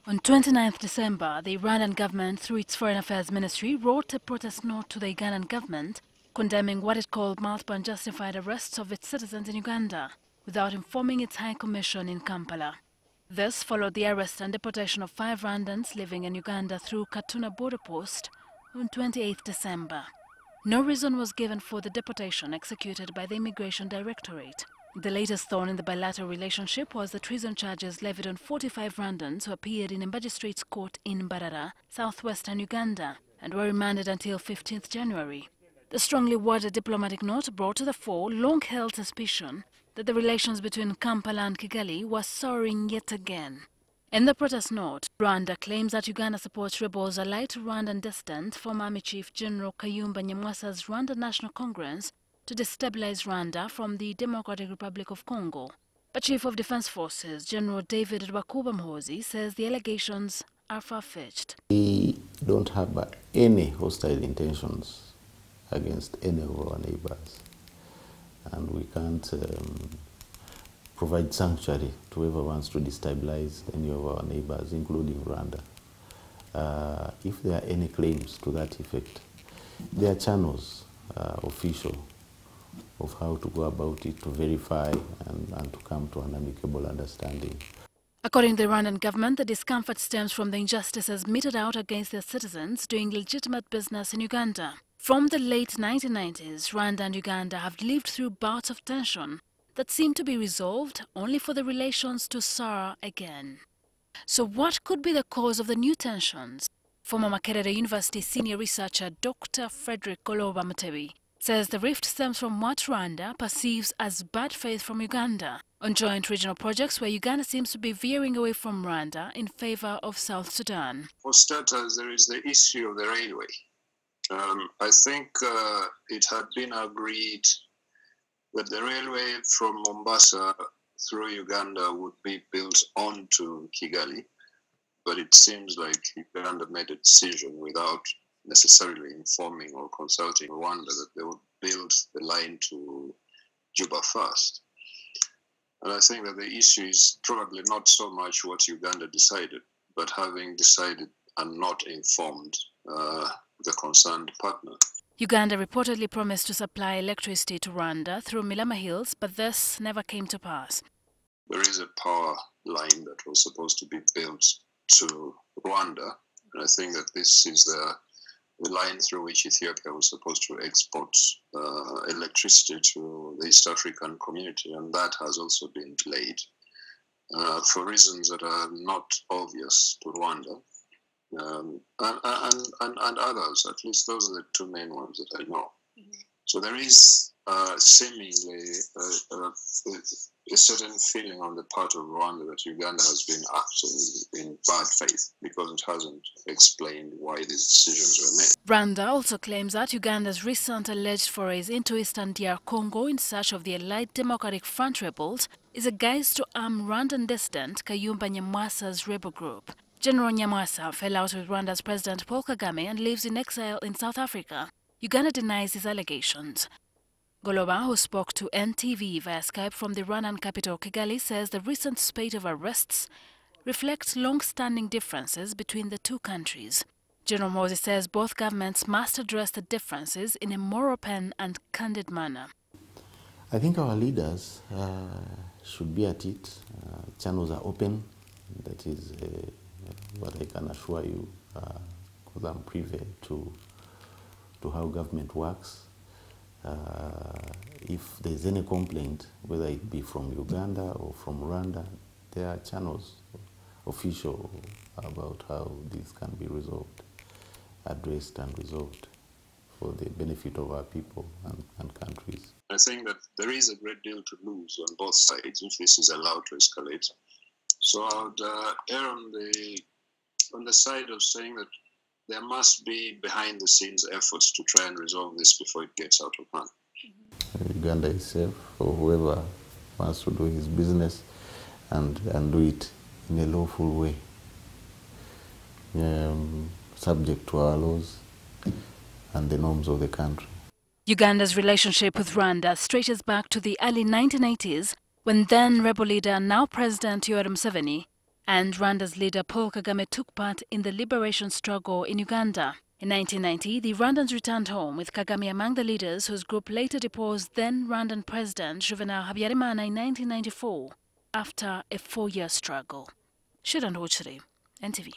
On 29th December, the Rwandan government, through its Foreign Affairs Ministry, wrote a protest note to the Ugandan government condemning what it called multiple unjustified arrests of its citizens in Uganda, without informing its High Commission in Kampala. This followed the arrest and deportation of 5 Rwandans living in Uganda through Katuna border post on 28th December. No reason was given for the deportation executed by the Immigration Directorate. The latest thorn in the bilateral relationship was the treason charges levied on 45 Rwandans who appeared in a magistrates' court in Mbarara, southwestern Uganda, and were remanded until 15th January. The strongly worded diplomatic note brought to the fore long-held suspicion that the relations between Kampala and Kigali were souring yet again. In the protest note, Rwanda claims that Uganda supports rebels allied to Rwandan dissident former Army Chief General Kayumba Nyamwasa's Rwanda National Congress to destabilize Rwanda from the Democratic Republic of Congo. But Chief of Defense Forces General David Rwakuba says the allegations are far-fetched. We don't have any hostile intentions against any of our neighbors, and we can't provide sanctuary to whoever wants to destabilize any of our neighbors, including Rwanda. If there are any claims to that effect, there are channels, official, of how to go about it, to verify and to come to an amicable understanding. According to the Rwandan government, the discomfort stems from the injustices meted out against their citizens doing legitimate business in Uganda. From the late 1990s, Rwanda and Uganda have lived through bouts of tension that seem to be resolved only for the relations to sour again. So what could be the cause of the new tensions? Former Makerere University senior researcher Dr. Frederick Goloba Mutebi says the rift stems from what Rwanda perceives as bad faith from Uganda on joint regional projects where Uganda seems to be veering away from Rwanda in favor of South Sudan. For starters, there is the issue of the railway. I think it had been agreed that the railway from Mombasa through Uganda would be built onto Kigali, but it seems like Uganda made a decision without necessarily informing or consulting Rwanda that they would build the line to Juba first. And I think that the issue is probably not so much what Uganda decided, but having decided and not informed the concerned partner. Uganda reportedly promised to supply electricity to Rwanda through Milama Hills, but this never came to pass. There is a power line that was supposed to be built to Rwanda, and I think that this is the line through which Ethiopia was supposed to export electricity to the East African community, and that has also been delayed for reasons that are not obvious to Rwanda. And others, at least those are the two main ones that I know. So there is seemingly a certain feeling on the part of Rwanda that Uganda has been acting in bad faith because it hasn't explained why these decisions were made. Rwanda also claims that Uganda's recent alleged forays into eastern DR Congo in search of the allied Democratic Front rebels is a guise to arm Rwandan dissident Kayumba Nyamwasa's rebel group. General Nyamwasa fell out with Rwanda's President Paul Kagame and lives in exile in South Africa. Uganda denies these allegations. Goloba, who spoke to NTV via Skype from the Rwandan capital Kigali, says the recent spate of arrests reflects long-standing differences between the two countries. General Moses says both governments must address the differences in a more open and candid manner. I think our leaders should be at it. Channels are open. That is what I can assure you, because I'm privy to how government works. If there's any complaint, whether it be from Uganda or from Rwanda, there are channels official about how this can be resolved, addressed and resolved for the benefit of our people and countries. I think that there is a great deal to lose on both sides if this is allowed to escalate. So I would err on the side of saying that there must be behind-the-scenes efforts to try and resolve this before it gets out of hand. Uganda is safe for whoever wants to do his business and do it in a lawful way, subject to our laws and the norms of the country. Uganda's relationship with Rwanda stretches back to the early 1980s when then rebel leader, now President Yoweri Museveni, And Rwanda's leader Paul Kagame took part in the liberation struggle in Uganda. In 1990, the Rwandans returned home, with Kagame among the leaders whose group later deposed then Rwandan President Juvenal Habyarimana in 1994 after a 4-year struggle. Shouldn't watch today. NTV.